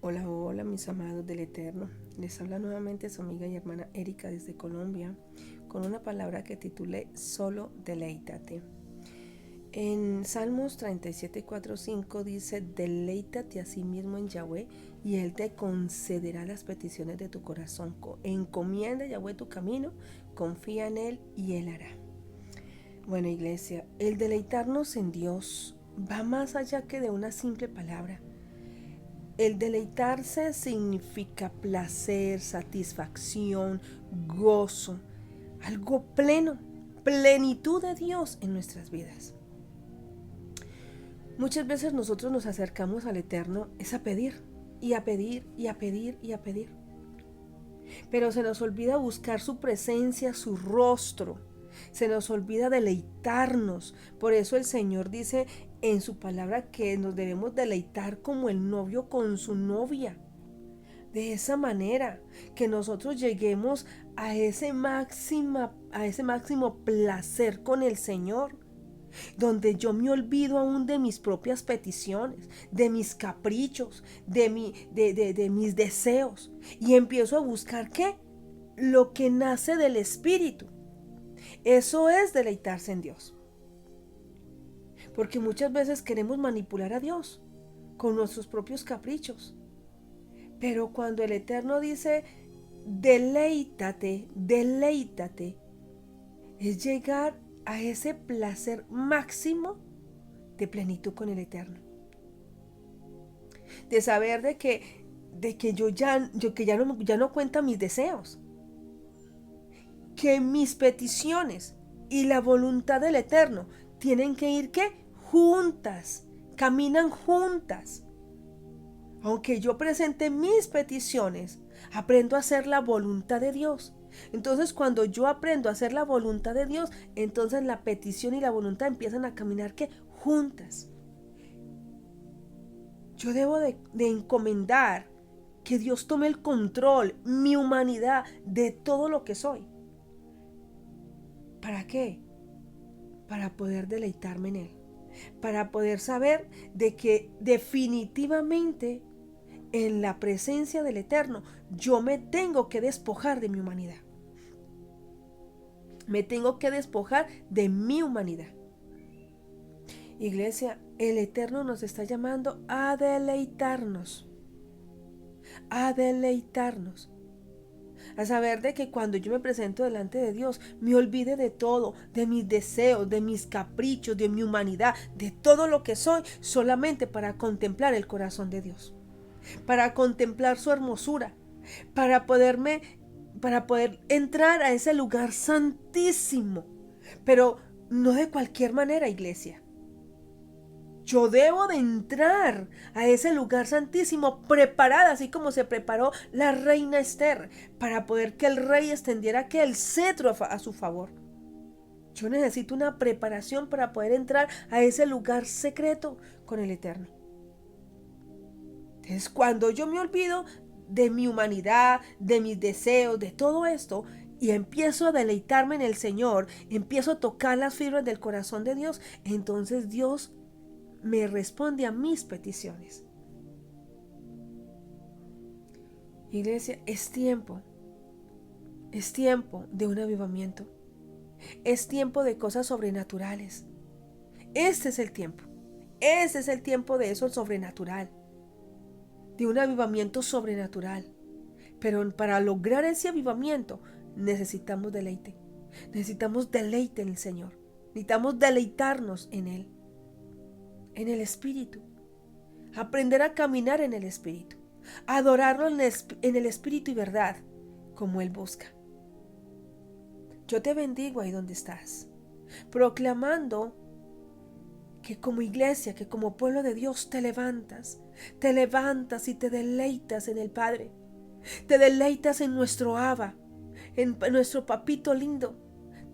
Hola, hola mis amados del Eterno. Les habla nuevamente su amiga y hermana Erika desde Colombia con una palabra que titulé Solo deleítate. En Salmos 37, 4, 5 dice: deleítate a sí mismo en Yahweh y Él te concederá las peticiones de tu corazón. Encomienda a Yahweh tu camino, confía en Él y Él hará. Bueno, iglesia, el deleitarnos en Dios va más allá que de una simple palabra. El deleitarse significa placer, satisfacción, gozo, algo pleno, plenitud de Dios en nuestras vidas. Muchas veces nosotros nos acercamos al Eterno es a pedir, y a pedir, y a pedir, y a pedir. Pero se nos olvida buscar su presencia, su rostro. Se nos olvida deleitarnos. Por eso el Señor dice en su palabra que nos debemos deleitar como el novio con su novia. De esa manera que nosotros lleguemos a ese máximo placer con el Señor, donde yo me olvido aún de mis propias peticiones, de mis caprichos, de mis deseos, y empiezo a buscar ¿qué? Lo que nace del Espíritu. Eso es deleitarse en Dios. Porque muchas veces queremos manipular a Dios con nuestros propios caprichos. Pero cuando el Eterno dice, deleítate, deleítate, es llegar a ese placer máximo de plenitud con el Eterno. De saber de que yo ya no cuenta mis deseos. Que mis peticiones y la voluntad del Eterno tienen que ir ¿qué? Juntas, caminan juntas. Aunque yo presente mis peticiones, aprendo a hacer la voluntad de Dios. Entonces cuando yo aprendo a hacer la voluntad de Dios, entonces la petición y la voluntad empiezan a caminar ¿qué? Juntas. Yo debo de encomendar que Dios tome el control, mi humanidad, de todo lo que soy. ¿Para qué? Para poder deleitarme en Él. Para poder saber de que definitivamente en la presencia del Eterno yo me tengo que despojar de mi humanidad. Me tengo que despojar de mi humanidad. Iglesia, el Eterno nos está llamando a deleitarnos. A deleitarnos. A saber de que cuando yo me presento delante de Dios, me olvide de todo, de mis deseos, de mis caprichos, de mi humanidad, de todo lo que soy, solamente para contemplar el corazón de Dios, para contemplar su hermosura, para poder entrar a ese lugar santísimo, pero no de cualquier manera, iglesia. Yo debo de entrar a ese lugar santísimo preparada, así como se preparó la reina Esther, para poder que el rey extendiera que el cetro a su favor. Yo necesito una preparación para poder entrar a ese lugar secreto con el Eterno. Entonces, cuando yo me olvido de mi humanidad, de mis deseos, de todo esto, y empiezo a deleitarme en el Señor, empiezo a tocar las fibras del corazón de Dios, entonces Dios me responde a mis peticiones. Iglesia, es tiempo de un avivamiento, es tiempo de cosas sobrenaturales. Este es el tiempo de eso sobrenatural, de un avivamiento sobrenatural. Pero para lograr ese avivamiento necesitamos deleite, necesitamos deleite en el Señor, necesitamos deleitarnos en Él, en el Espíritu, aprender a caminar en el Espíritu, adorarlo en el Espíritu y verdad, como Él busca. Yo te bendigo ahí donde estás, proclamando que como iglesia, que como pueblo de Dios te levantas y te deleitas en el Padre, te deleitas en nuestro Abba, en nuestro papito lindo,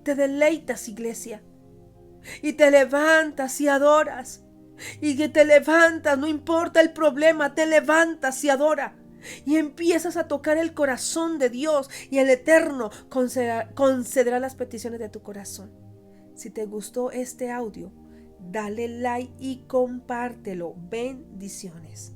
te deleitas, iglesia, y te levantas y adoras. Y que te levantas, no importa el problema, te levantas y adora. Y empiezas a tocar el corazón de Dios y el Eterno concederá las peticiones de tu corazón. Si te gustó este audio, dale like y compártelo. Bendiciones.